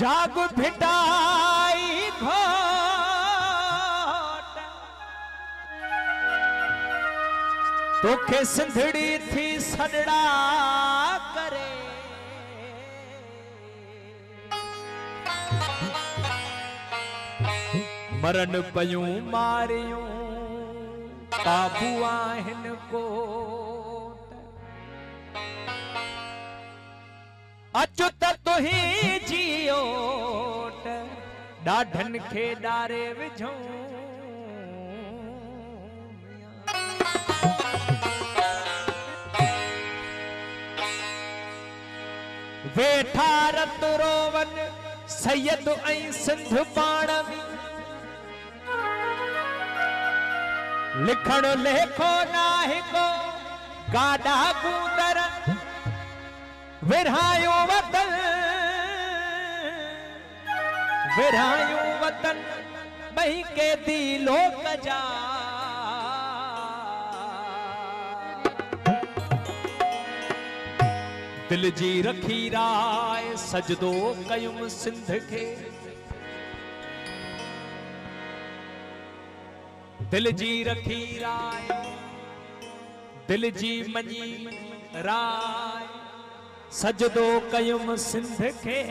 जाग भिटाई घोट तोखे सिंधड़ी थी सड़ड़ा करे मरण पयूं मारियूं काबू आहिन को अचुत तुही जियोट ॾाढनि खे ॾारे विझूं वेठा रत रोवन सैयद ऐं सिंध पाण लिखण लेखो नाहे को गाॾा गूंदरन विरहायूं वतन ॿई कैदी लोक जा दिल जी रखी राय सजदो कयुम सिंध खे दिल जी रखी राय दिल जी मनी राय सजदो कयुम सिंध खे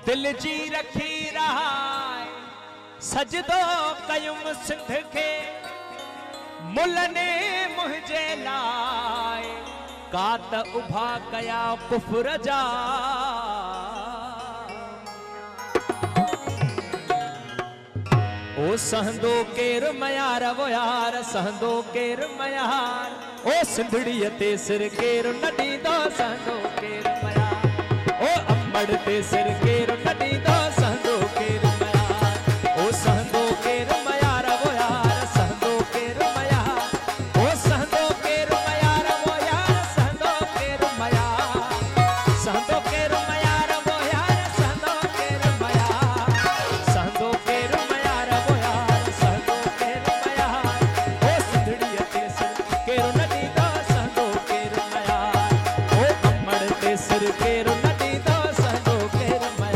दिल जी रखी राय सजदो कयुम सिंध खे मुल ने मुझे लाए कात उभा कया कुफर जा ओ सहंदो केर मयार वो यार सहंदो केर मयार ओ सिंधड़ी ते सिर केर नदी दो सहंदो केर मयार ओ अम्बड़ ते सिर केर नदी दो सहंदो केर मयार ओ सहंदो केर मयार वो यार सहंदो केर मयार ओ सहंदो केर मयार वो यार सहंदो केर मयार सहंदो केर मयार वो यार सहंदो केर मयार सहंदो केर मयार वो यार सहंदो केर मयार ओ सिंधड़ी ते सिर केर नदी दो सहंदो केर मयार ओ अम्बड़ ते सिर केर नदी दो सहंदो केर मयार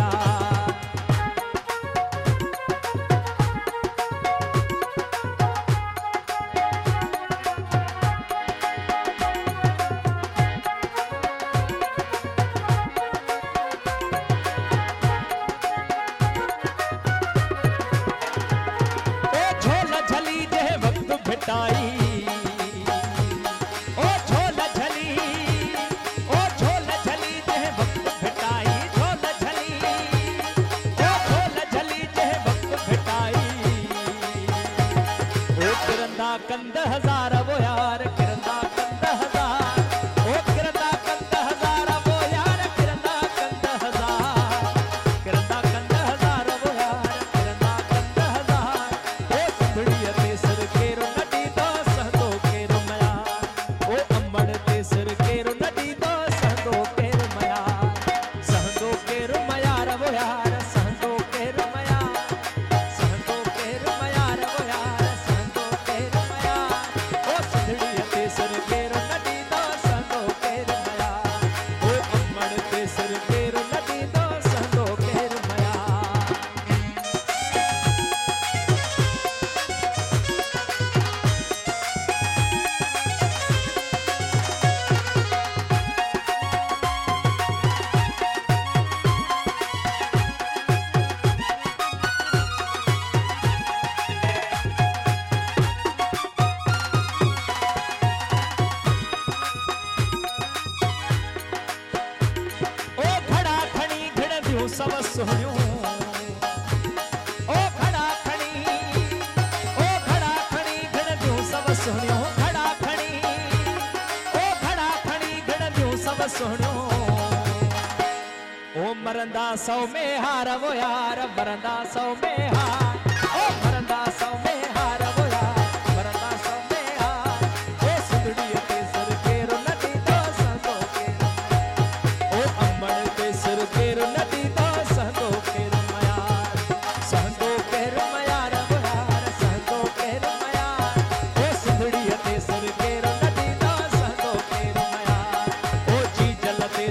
ओ झोल झली जे वक्त भिटाई ओ झोल झली जे वक्त भिटाई झोल झली जे वक्त भिटाई ओ किरंदा कंद हजार वो यार किरंदा कंद हजार ओ किरंदा कंद हजार वो यार किरंदा कंद हजार किरंदा कंद हजार वो यार किरंदा कंद हजार ओ सिंधड़ी ते सिर केर नदी दो सहंदो केर मयार ओ अम्बड़ ते सिर केर नदी दो सहंदो केर मयार सहंदो केर मयार वो यार सहंदो केर मयार सहंदो केर मयार वो यार सहंदो केर मयार ओ सिंधड़ी ते सिर केर नदी दो सहंदो केर मयार ओ अम्बड़ ते सिर केर नदी दो सहंदो केर मयार ओ खड़ा खणी घिण दियूं सब सुहिणियूं ओ खड़ा खणी घिण दियूं सब सुहिणियूं खड़ा खणी घिण दियूं सब सुहिणियूं ओ मरंदा सौ में हार वो यार मरंदा सौ में हार ओ मरंदा सौ में हार वो यार मरंदा सौ में हार ओ सिंधड़ी ते सिर केर नदी दो सहंदो केर ओ अम्बड़ ते सिर केर नदी दो सहंदो केर मयार सहंदो केर मयार वो यार सहंदो केर मयार ओ सिंधड़ी ते सिर केर नदी दो सहंदो केर मयार ओ जी जल ते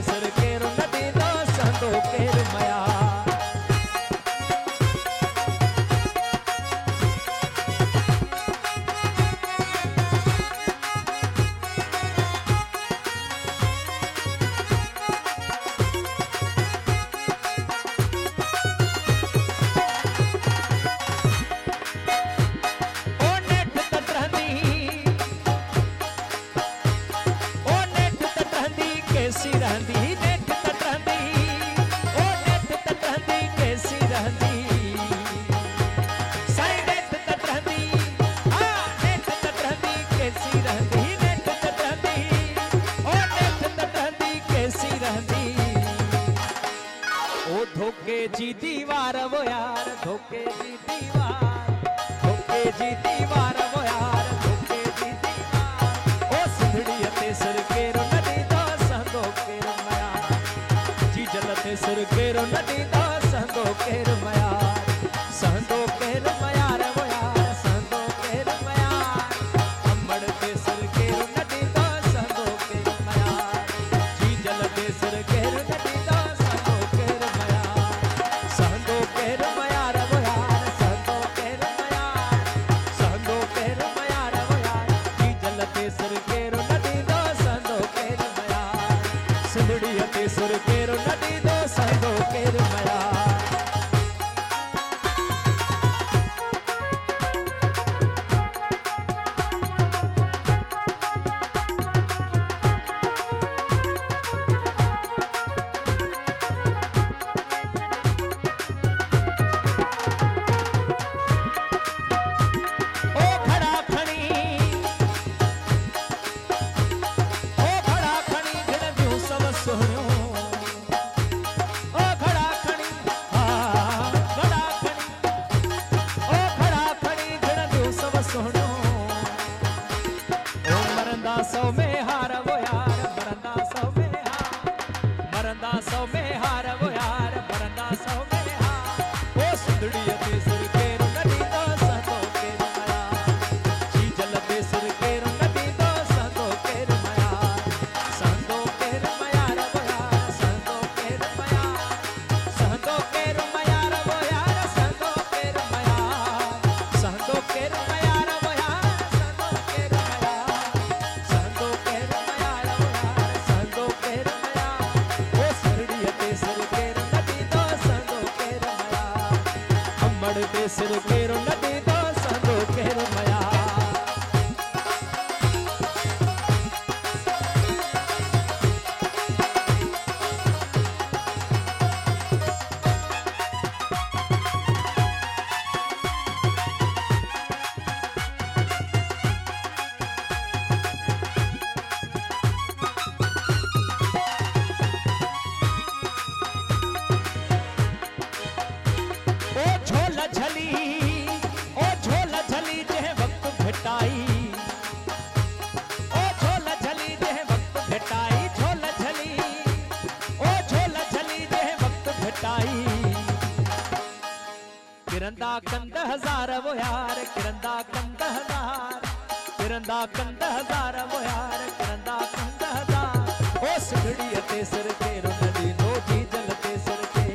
सौ में हार वो यार मरंदा सौ में हार मरंदा सौ में हार वो यार मरंदा सौ में हार ओ सुंदड़ी ते सिर केरो नदी तो संदो केरो मया चीजल ते सिर केरो नदी तो संदो केरो मया संदो केरो मया वो यार संदो केरो मया संदो केरो मया वो यार संदो केरो मया संदो केरो मया वो यार संदो केरो मया संदो केरो मया वो यार संदो केरो मया ओ सरड़ी ते सिर केरो नदी तो संदो केरो मया अम्मड़ ते सिर केरो नदी तो संदो केरो मया ओ झोला झली जह वक्त भेटाई ओ झोला झली जह वक्त भेटाई झोला झली ओ झोला झली जह वक्त भेटाई किरंदा कंद हजार वो यार किरंदा कंद हजार किरंदा कंद हजार वो यार किरंदा कंद हजार ओ सिंधड़ी ते सिर केरो नदी नो जी जल ते सिर के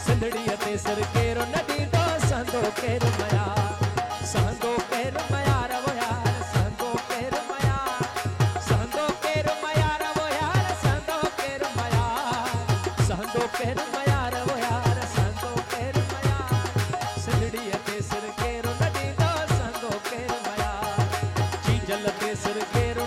सिंधड़ी ते सिर केरो नदी तो संदो केरो मया संदो केरो मया वो यार संदो केरो मया संदो केरो मया वो यार संदो केरो मया संदो केरो मया वो यार संदो केरो मया सिंधड़ी ते सिर केरो नदी तो संदो केरो मया चीजल ते सिर केरो